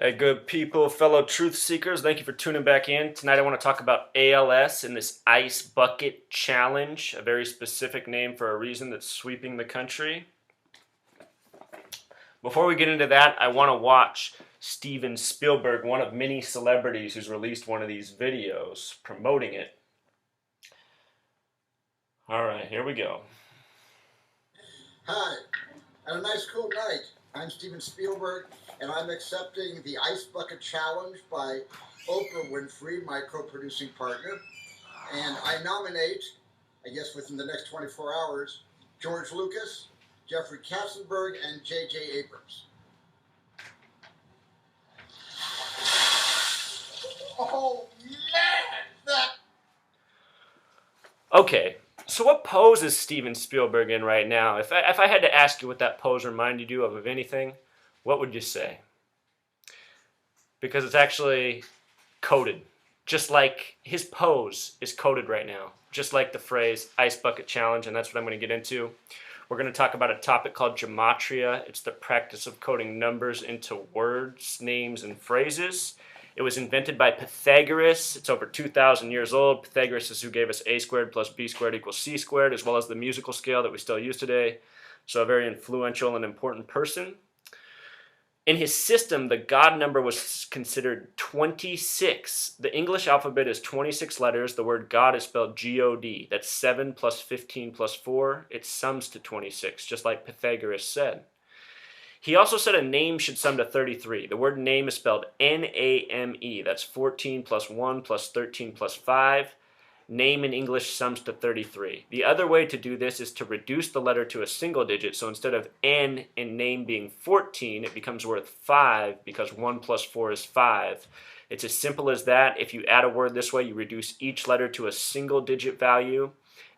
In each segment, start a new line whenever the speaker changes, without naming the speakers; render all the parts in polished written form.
Hey, good people, fellow truth seekers, thank you for tuning back in. Tonight I want to talk about ALS and this Ice Bucket Challenge, a very specific name for a reason that's sweeping the country. Before we get into that, I want to watch Steven Spielberg, one of many celebrities who's released one of these videos promoting it. All right, here we go.
Hi, and a nice cool night. I'm Steven Spielberg, and I'm accepting the Ice Bucket Challenge by Oprah Winfrey, my co-producing partner. And I nominate, I guess within the next 24 hours, George Lucas, Jeffrey Katzenberg, and J.J. Abrams. Oh, man!
Okay, so what pose is Steven Spielberg in right now? If I had to ask you what that pose reminded you of anything, what would you say? Because it's actually coded. Just like his pose is coded right now. Just like the phrase Ice Bucket Challenge, and that's what I'm going to get into. We're going to talk about a topic called gematria. It's the practice of coding numbers into words, names, and phrases. It was invented by Pythagoras. It's over 2,000 years old. Pythagoras is who gave us a squared plus b squared equals c squared, as well as the musical scale that we still use today. So a very influential and important person. In his system, the God number was considered 26. The English alphabet is 26 letters. The word God is spelled G-O-D. That's 7 plus 15 plus 4. It sums to 26, just like Pythagoras said. He also said a name should sum to 33. The word name is spelled N-A-M-E. That's 14 plus 1 plus 13 plus 5. Name in English sums to 33. The other way to do this is to reduce the letter to a single digit. So instead of N in name being 14, it becomes worth 5 because 1 plus 4 is 5. It's as simple as that. If you add a word this way, you reduce each letter to a single digit value,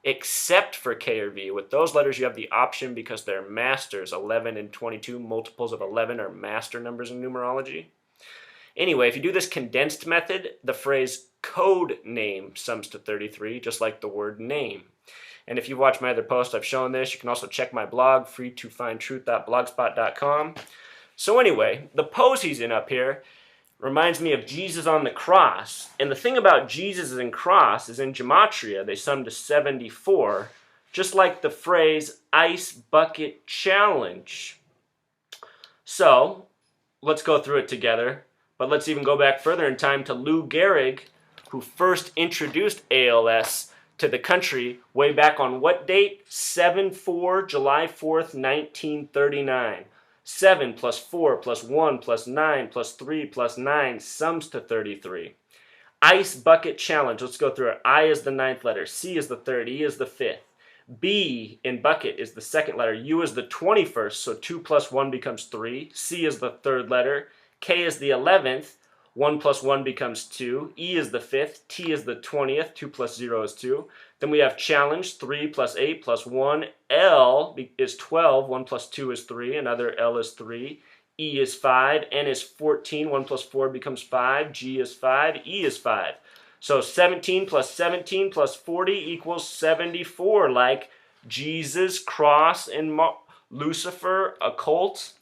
except for K or V. With those letters, you have the option because they're masters. 11 and 22, multiples of 11 are master numbers in numerology. Anyway, if you do this condensed method, the phrase code name sums to 33, just like the word name. And if you've watched my other posts, I've shown this. You can also check my blog, freetofindtruth.blogspot.com. So anyway, the pose he's in up here reminds me of Jesus on the cross. And the thing about Jesus and cross is in gematria, they sum to 74, just like the phrase Ice Bucket Challenge. So let's go through it together. But let's even go back further in time to Lou Gehrig, who first introduced ALS to the country way back on what date? July 4th, 1939. 7 plus 4 plus 1 plus 9 plus 3 plus 9 sums to 33. Ice Bucket Challenge. Let's go through it. I is the 9th letter. C is the 3rd. E is the 5th. B in bucket is the 2nd letter. U is the 21st, so 2 plus 1 becomes 3. C is the 3rd letter. K is the 11th, 1 plus 1 becomes 2. E is the 5th, T is the 20th, 2 plus 0 is 2. Then we have challenge, 3 plus 8 plus 1. L is 12, 1 plus 2 is 3, another L is 3. E is 5, N is 14, 1 plus 4 becomes 5, G is 5, E is 5. So 17 plus 17 plus 40 equals 74, like Jesus, cross, and Lucifer, occult.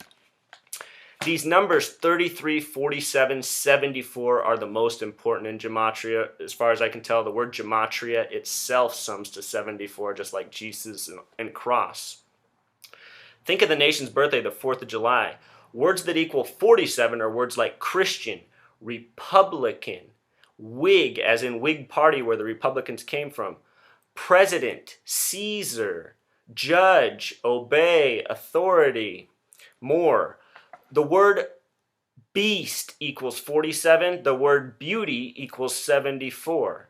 These numbers 33, 47, 74 are the most important in gematria. As far as I can tell, the word gematria itself sums to 74, just like Jesus and cross. Think of the nation's birthday, the 4th of July. Words that equal 47 are words like Christian, Republican, Whig, as in Whig Party, where the Republicans came from, President, Caesar, Judge, Obey, Authority, more. The word beast equals 47. The word beauty equals 74.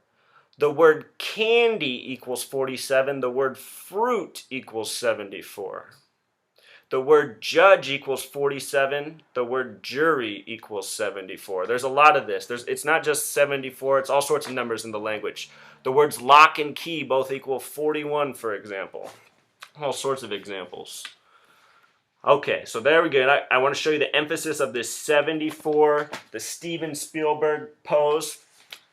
The word candy equals 47. The word fruit equals 74. The word judge equals 47. The word jury equals 74. There's a lot of this. It's not just 74. It's all sorts of numbers in the language. The words lock and key both equal 41, for example. All sorts of examples. Okay, so there we go. I want to show you the emphasis of this 74, the Steven Spielberg pose.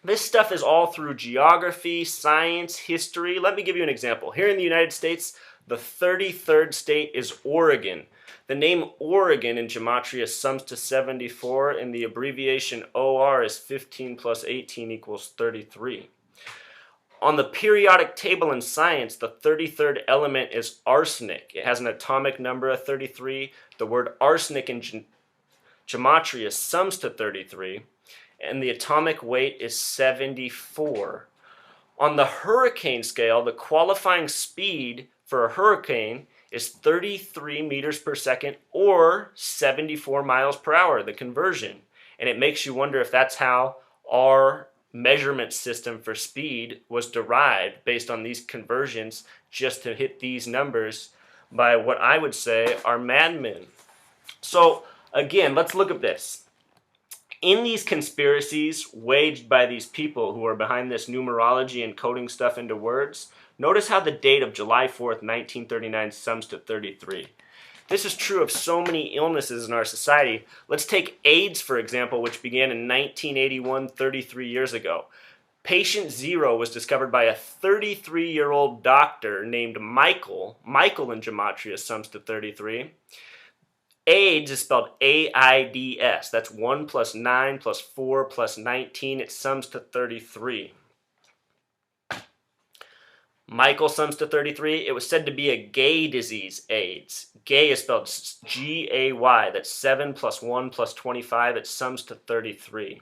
This stuff is all through geography, science, history. Let me give you an example. Here in the United States, the 33rd state is Oregon. The name Oregon in gematria sums to 74, and the abbreviation OR is 15 plus 18 equals 33. On the periodic table in science, the 33rd element is arsenic. It has an atomic number of 33. The word arsenic in gematria sums to 33, and the atomic weight is 74. On the hurricane scale, the qualifying speed for a hurricane is 33 meters per second or 74 miles per hour, the conversion. And it makes you wonder if that's how our measurement system for speed was derived based on these conversions just to hit these numbers by what I would say are madmen. So again, let's look at this. In these conspiracies waged by these people who are behind this numerology and coding stuff into words, notice how the date of July 4th, 1939 sums to 33. This is true of so many illnesses in our society. Let's take AIDS, for example, which began in 1981, 33 years ago. Patient 0 was discovered by a 33-year-old doctor named Michael. Michael in gematria sums to 33. AIDS is spelled AIDS. That's 1 plus 9 plus 4 plus 19. It sums to 33. Michael sums to 33. It was said to be a gay disease, AIDS. Gay is spelled G-A-Y. That's 7 plus 1 plus 25. It sums to 33.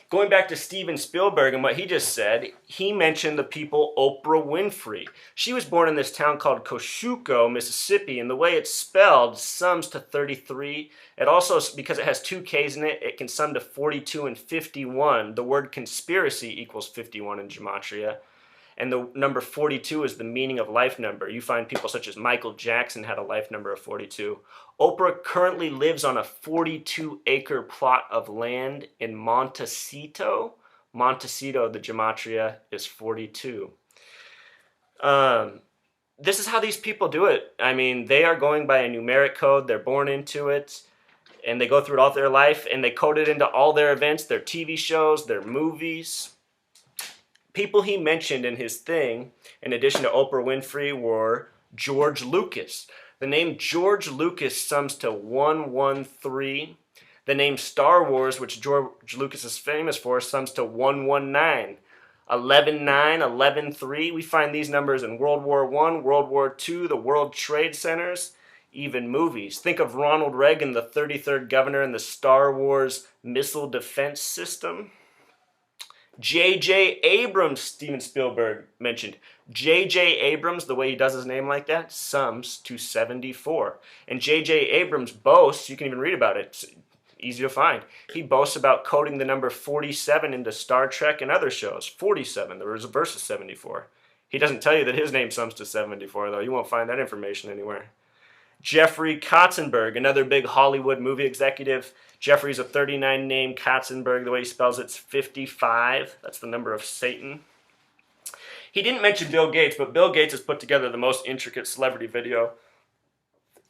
Going back to Steven Spielberg and what he just said, he mentioned the people Oprah Winfrey. She was born in this town called Kosciuszko, Mississippi, and the way it's spelled sums to 33. It also, because it has two K's in it, it can sum to 42 and 51. The word conspiracy equals 51 in gematria. And the number 42 is the meaning of life number. You find people such as Michael Jackson had a life number of 42. Oprah currently lives on a 42-acre plot of land in Montecito. Montecito, the gematria, is 42. This is how these people do it. I mean, they are going by a numeric code. They're born into it, and they go through it all their life, and they code it into all their events, their TV shows, their movies. People he mentioned in his thing, in addition to Oprah Winfrey, were George Lucas. The name George Lucas sums to 113. The name Star Wars, which George Lucas is famous for, sums to 119. 11-9, 11-3. We find these numbers in World War I, World War II, the World Trade Centers, even movies. Think of Ronald Reagan, the 33rd governor in the Star Wars missile defense system. J.J. Abrams, Steven Spielberg mentioned. J.J. Abrams, the way he does his name like that, sums to 74. And J.J. Abrams boasts, you can even read about it, it's easy to find. He boasts about coding the number 47 into Star Trek and other shows. 47, the reverse is 74. He doesn't tell you that his name sums to 74, though. You won't find that information anywhere. Jeffrey Katzenberg, another big Hollywood movie executive. Jeffrey's a 39 name. Katzenberg, the way he spells it's 55. That's the number of Satan. He didn't mention Bill Gates, but Bill Gates has put together the most intricate celebrity video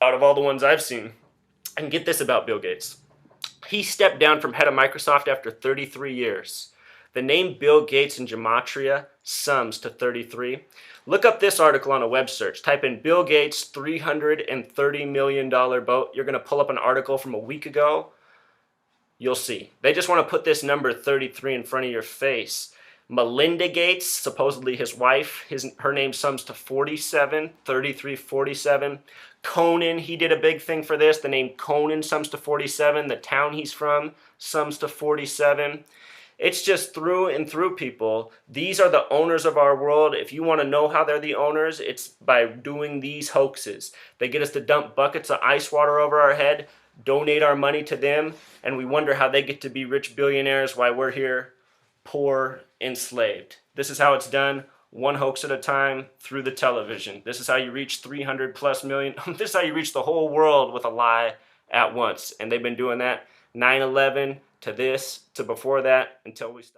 out of all the ones I've seen. And get this about Bill Gates. He stepped down from head of Microsoft after 33 years. The name Bill Gates in gematria sums to 33. Look up this article on a web search. Type in Bill Gates $330 million boat. You're going to pull up an article from a week ago. You'll see. They just want to put this number 33 in front of your face. Melinda Gates, supposedly his wife, her name sums to 47, 33, 47. Conan, he did a big thing for this. The name Conan sums to 47. The town he's from sums to 47. It's just through and through, people. These are the owners of our world. If you want to know how they're the owners, it's by doing these hoaxes. They get us to dump buckets of ice water over our head, donate our money to them, and we wonder how they get to be rich billionaires while we're here poor, enslaved. This is how it's done, one hoax at a time through the television. This is how you reach 300 plus million. This is how you reach the whole world with a lie at once. And they've been doing that 9/11 to this, to before that, until we stop.